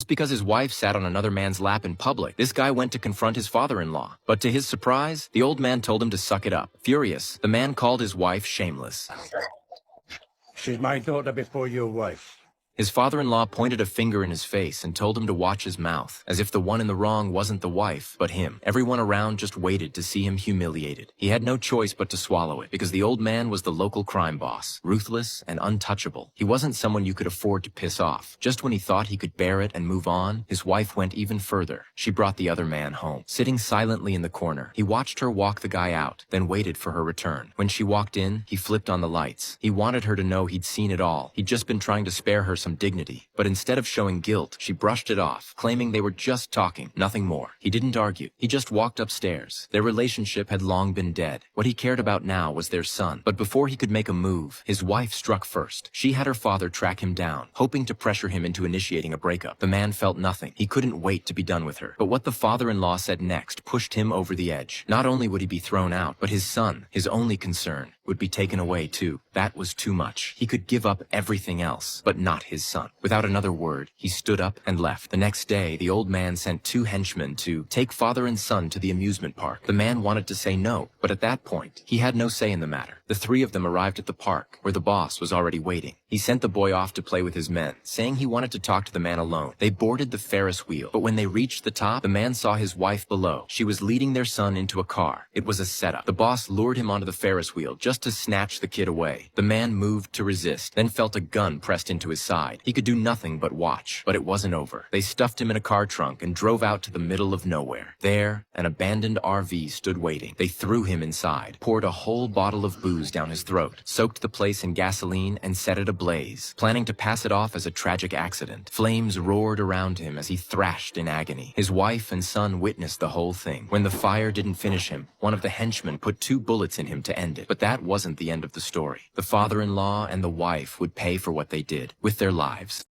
because his wife sat on another man's lap in public, this guy went to confront his father-in-law. But to his surprise, the old man told him to suck it up. Furious, the man called his wife shameless. She's my daughter before your wife. His father-in-law pointed a finger in his face and told him to watch his mouth, as if the one in the wrong wasn't the wife, but him. Everyone around just waited to see him humiliated. He had no choice but to swallow it, because the old man was the local crime boss, ruthless and untouchable. He wasn't someone you could afford to piss off. Just when he thought he could bear it and move on, his wife went even further. She brought the other man home. Sitting silently in the corner, he watched her walk the guy out, then waited for her return. When she walked in, he flipped on the lights. He wanted her to know he'd seen it all. He'd just been trying to spare her some dignity, but instead of showing guilt, she brushed it off, claiming they were just talking, nothing more. He didn't argue. He just walked upstairs. Their relationship had long been dead. What he cared about now was their son. But before he could make a move, his wife struck first. She had her father track him down, hoping to pressure him into initiating a breakup. The man felt nothing. He couldn't wait to be done with her. But what the father-in-law said next pushed him over the edge. Not only would he be thrown out, but his son, his only concern, would be taken away too. That was too much. He could give up everything else, but not his son. Without another word, he stood up and left. The next day, the old man sent 2 henchmen to take father and son to the amusement park. The man wanted to say no, but at that point, he had no say in the matter. The 3 of them arrived at the park, where the boss was already waiting. He sent the boy off to play with his men, saying he wanted to talk to the man alone. They boarded the Ferris wheel, but when they reached the top, the man saw his wife below. She was leading their son into a car. It was a setup. The boss lured him onto the Ferris wheel just to snatch the kid away. The man moved to resist, then felt a gun pressed into his side. He could do nothing but watch, but it wasn't over. They stuffed him in a car trunk and drove out to the middle of nowhere. There, an abandoned RV stood waiting. They threw him inside, poured a whole bottle of booze down his throat, soaked the place in gasoline, and set it ablaze, planning to pass it off as a tragic accident. Flames roared around him as he thrashed in agony. His wife and son witnessed the whole thing. When the fire didn't finish him, one of the henchmen put 2 bullets in him to end it. But that wasn't the end of the story. The father-in-law and the wife would pay for what they did with their lives.